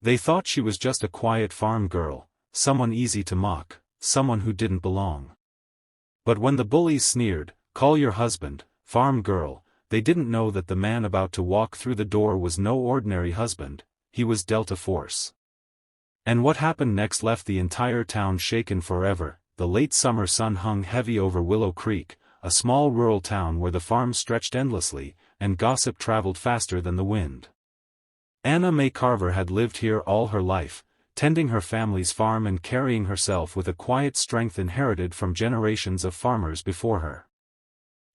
They thought she was just a quiet farm girl, someone easy to mock, someone who didn't belong. But when the bullies sneered, "Call your husband, farm girl," they didn't know that the man about to walk through the door was no ordinary husband, he was Delta Force. And what happened next left the entire town shaken forever. The late summer sun hung heavy over Willow Creek, a small rural town where the farms stretched endlessly, and gossip traveled faster than the wind. Anna May Carver had lived here all her life, tending her family's farm and carrying herself with a quiet strength inherited from generations of farmers before her.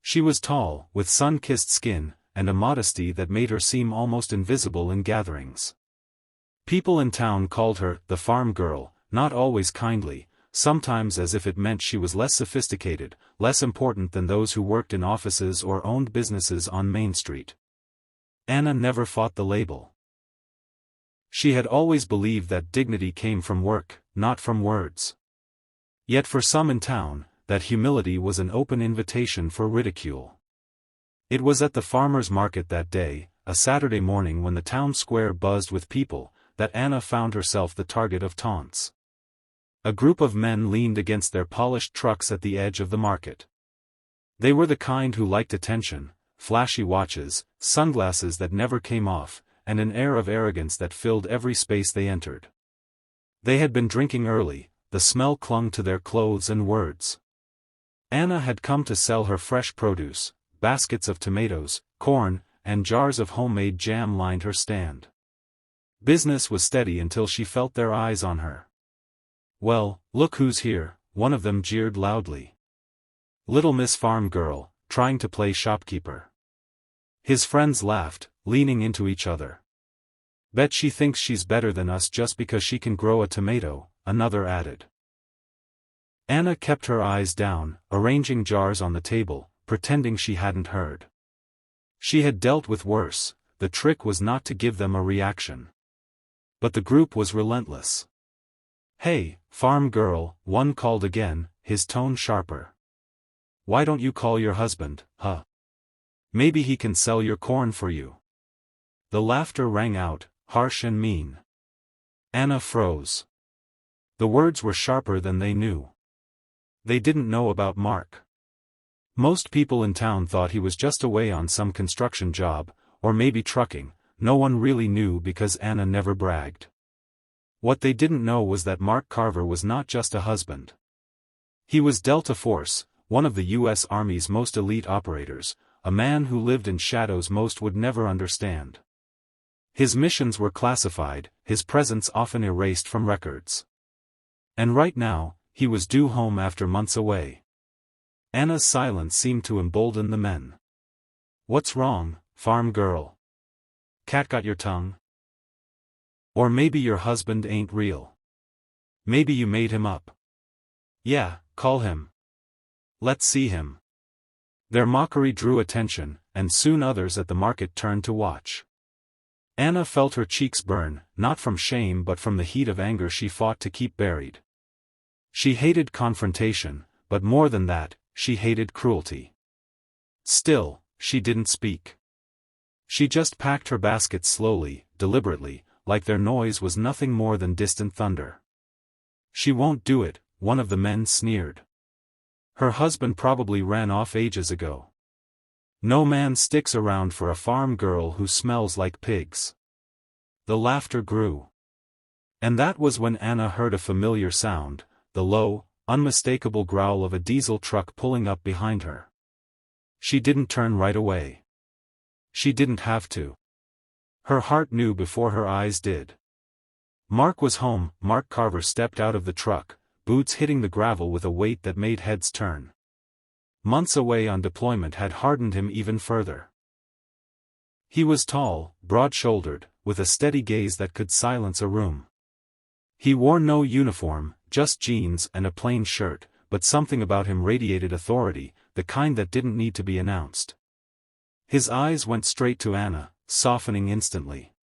She was tall, with sun-kissed skin, and a modesty that made her seem almost invisible in gatherings. People in town called her the farm girl, not always kindly, sometimes as if it meant she was less sophisticated, less important than those who worked in offices or owned businesses on Main Street. Anna never fought the label. She had always believed that dignity came from work, not from words. Yet for some in town, that humility was an open invitation for ridicule. It was at the farmers' market that day, a Saturday morning when the town square buzzed with people, that Anna found herself the target of taunts. A group of men leaned against their polished trucks at the edge of the market. They were the kind who liked attention, flashy watches, sunglasses that never came off, and an air of arrogance that filled every space they entered. They had been drinking early, the smell clung to their clothes and words. Anna had come to sell her fresh produce, baskets of tomatoes, corn, and jars of homemade jam lined her stand. Business was steady until she felt their eyes on her. "Well, look who's here," one of them jeered loudly. Little Miss Farm Girl, trying to play shopkeeper. His friends laughed, leaning into each other. "Bet she thinks she's better than us just because she can grow a tomato," another added. Anna kept her eyes down, arranging jars on the table, pretending she hadn't heard. She had dealt with worse, the trick was not to give them a reaction. But the group was relentless. "Hey, farm girl," one called again, his tone sharper. "Why don't you call your husband, huh? Maybe he can sell your corn for you." The laughter rang out, harsh and mean. Anna froze. The words were sharper than they knew. They didn't know about Mark. Most people in town thought he was just away on some construction job, or maybe trucking. No one really knew because Anna never bragged. What they didn't know was that Mark Carver was not just a husband. He was Delta Force, one of the U.S. Army's most elite operators, a man who lived in shadows most would never understand. His missions were classified, his presence often erased from records. And right now, he was due home after months away. Anna's silence seemed to embolden the men. "What's wrong, farm girl? Cat got your tongue? Or maybe your husband ain't real. Maybe you made him up. Yeah, call him. Let's see him." Their mockery drew attention, and soon others at the market turned to watch. Anna felt her cheeks burn, not from shame but from the heat of anger she fought to keep buried. She hated confrontation, but more than that, she hated cruelty. Still, she didn't speak. She just packed her baskets slowly, deliberately, like their noise was nothing more than distant thunder. "She won't do it," one of the men sneered. "Her husband probably ran off ages ago. No man sticks around for a farm girl who smells like pigs." The laughter grew. And that was when Anna heard a familiar sound, the low, unmistakable growl of a diesel truck pulling up behind her. She didn't turn right away. She didn't have to. Her heart knew before her eyes did. Mark was home. Mark Carver stepped out of the truck, boots hitting the gravel with a weight that made heads turn. Months away on deployment had hardened him even further. He was tall, broad-shouldered, with a steady gaze that could silence a room. He wore no uniform, just jeans and a plain shirt, but something about him radiated authority, the kind that didn't need to be announced. His eyes went straight to Anna, softening instantly.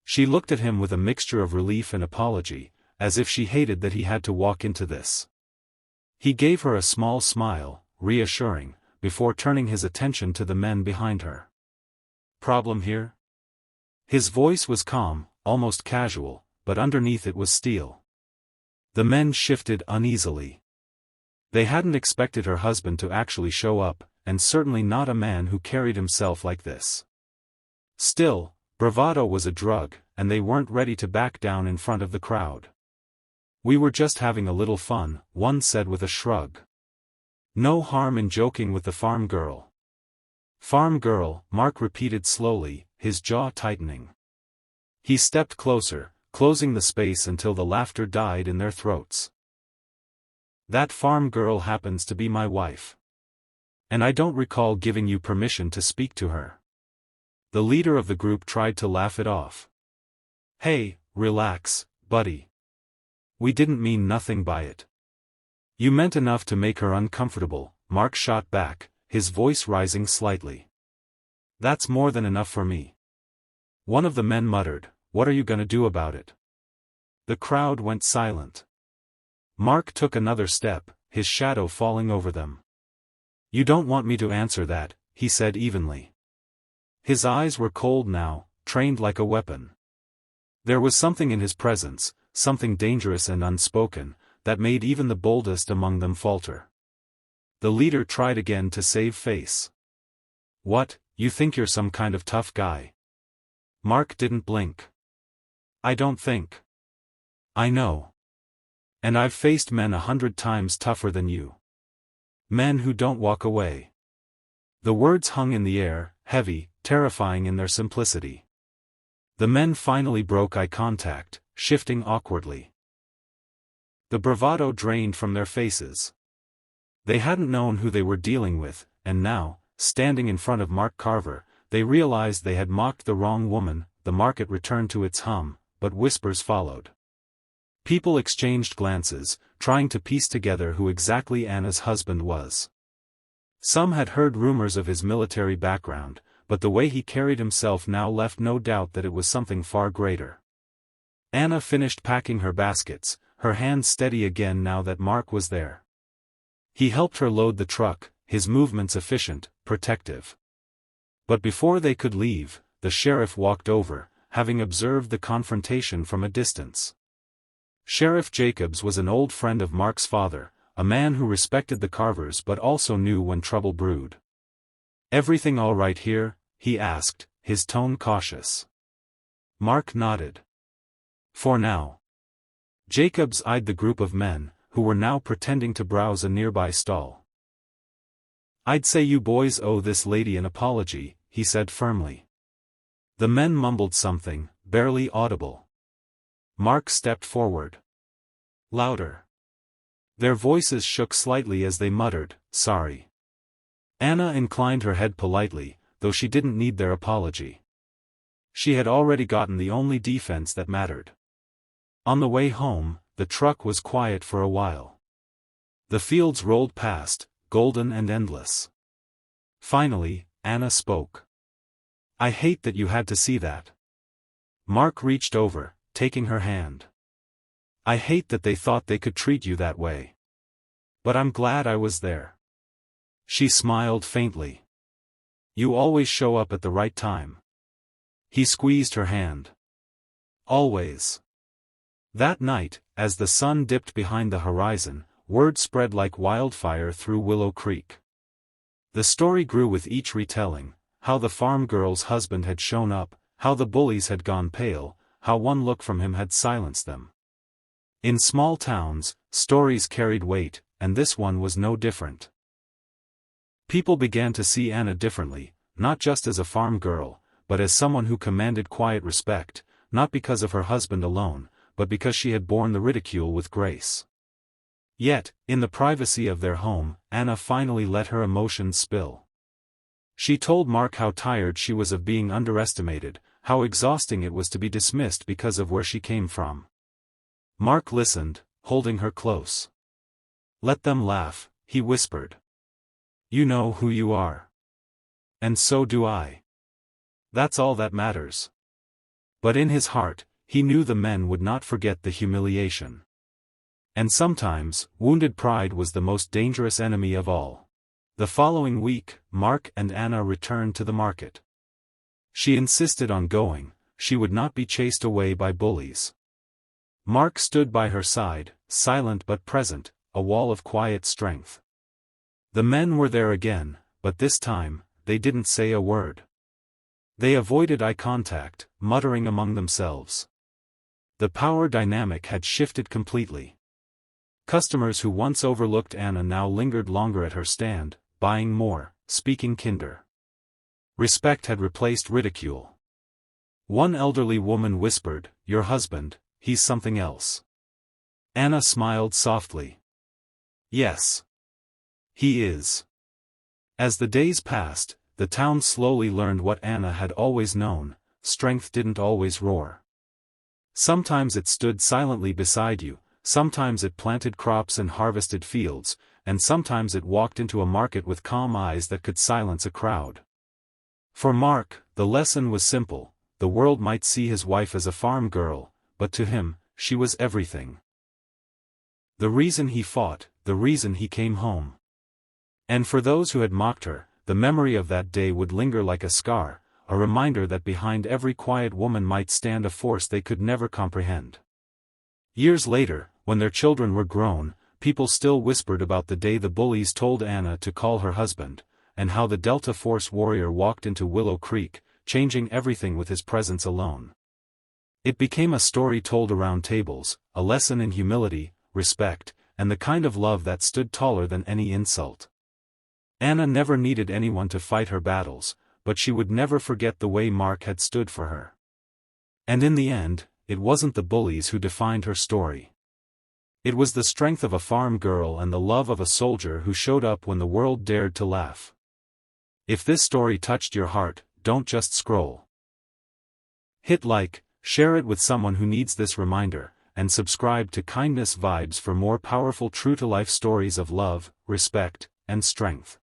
She looked at him with a mixture of relief and apology, as if she hated that he had to walk into this. He gave her a small smile, reassuring, before turning his attention to the men behind her. "Problem here?" His voice was calm, almost casual, but underneath it was steel. The men shifted uneasily. They hadn't expected her husband to actually show up, and certainly not a man who carried himself like this. Still, bravado was a drug, and they weren't ready to back down in front of the crowd. "We were just having a little fun," one said with a shrug. "No harm in joking with the farm girl." "Farm girl," Mark repeated slowly, his jaw tightening. He stepped closer, closing the space until the laughter died in their throats. "That farm girl happens to be my wife. And I don't recall giving you permission to speak to her." The leader of the group tried to laugh it off. "Hey, relax, buddy. We didn't mean nothing by it." "You meant enough to make her uncomfortable," Mark shot back, his voice rising slightly. "That's more than enough for me." One of the men muttered, "What are you gonna do about it?" The crowd went silent. Mark took another step, his shadow falling over them. "You don't want me to answer that," he said evenly. His eyes were cold now, trained like a weapon. There was something in his presence, something dangerous and unspoken, that made even the boldest among them falter. The leader tried again to save face. "What, you think you're some kind of tough guy?" Mark didn't blink. "I don't think. I know. And I've faced men 100 times tougher than you. Men who don't walk away." The words hung in the air, heavy, terrifying in their simplicity. The men finally broke eye contact, shifting awkwardly. The bravado drained from their faces. They hadn't known who they were dealing with, and now, standing in front of Mark Carver, they realized they had mocked the wrong woman. The market returned to its hum, but whispers followed. People exchanged glances, trying to piece together who exactly Anna's husband was. Some had heard rumors of his military background, but the way he carried himself now left no doubt that it was something far greater. Anna finished packing her baskets, her hands steady again now that Mark was there. He helped her load the truck, his movements efficient, protective. But before they could leave, the sheriff walked over, having observed the confrontation from a distance. Sheriff Jacobs was an old friend of Mark's father, a man who respected the Carvers but also knew when trouble brewed. "Everything all right here?" he asked, his tone cautious. Mark nodded. "For now." Jacobs eyed the group of men, who were now pretending to browse a nearby stall. "I'd say you boys owe this lady an apology," he said firmly. The men mumbled something, barely audible. Mark stepped forward. Louder. Their voices shook slightly as they muttered, "Sorry." Anna inclined her head politely, though she didn't need their apology. She had already gotten the only defense that mattered. On the way home, the truck was quiet for a while. The fields rolled past, golden and endless. Finally, Anna spoke. "I hate that you had to see that." Mark reached over, taking her hand. "I hate that they thought they could treat you that way. But I'm glad I was there." She smiled faintly. "You always show up at the right time." He squeezed her hand. "Always." That night, as the sun dipped behind the horizon, word spread like wildfire through Willow Creek. The story grew with each retelling, how the farm girl's husband had shown up, how the bullies had gone pale, how one look from him had silenced them. In small towns, stories carried weight, and this one was no different. People began to see Anna differently, not just as a farm girl, but as someone who commanded quiet respect, not because of her husband alone, but because she had borne the ridicule with grace. Yet, in the privacy of their home, Anna finally let her emotions spill. She told Mark how tired she was of being underestimated, how exhausting it was to be dismissed because of where she came from. Mark listened, holding her close. "Let them laugh," he whispered. "You know who you are. And so do I. That's all that matters." But in his heart, he knew the men would not forget the humiliation. And sometimes, wounded pride was the most dangerous enemy of all. The following week, Mark and Anna returned to the market. She insisted on going, she would not be chased away by bullies. Mark stood by her side, silent but present, a wall of quiet strength. The men were there again, but this time, they didn't say a word. They avoided eye contact, muttering among themselves. The power dynamic had shifted completely. Customers who once overlooked Anna now lingered longer at her stand, buying more, speaking kinder. Respect had replaced ridicule. One elderly woman whispered, "Your husband, he's something else." Anna smiled softly. "Yes. He is." As the days passed, the town slowly learned what Anna had always known: strength didn't always roar. Sometimes it stood silently beside you, sometimes it planted crops and harvested fields, and sometimes it walked into a market with calm eyes that could silence a crowd. For Mark, the lesson was simple: the world might see his wife as a farm girl, but to him, she was everything. The reason he fought, the reason he came home. And for those who had mocked her, the memory of that day would linger like a scar, a reminder that behind every quiet woman might stand a force they could never comprehend. Years later, when their children were grown, people still whispered about the day the bullies told Anna to call her husband, and how the Delta Force warrior walked into Willow Creek, changing everything with his presence alone. It became a story told around tables, a lesson in humility, respect, and the kind of love that stood taller than any insult. Anna never needed anyone to fight her battles, but she would never forget the way Mark had stood for her. And in the end, it wasn't the bullies who defined her story. It was the strength of a farm girl and the love of a soldier who showed up when the world dared to laugh. If this story touched your heart, don't just scroll. Hit like, share it with someone who needs this reminder, and subscribe to Kindness Vibes for more powerful true-to-life stories of love, respect, and strength.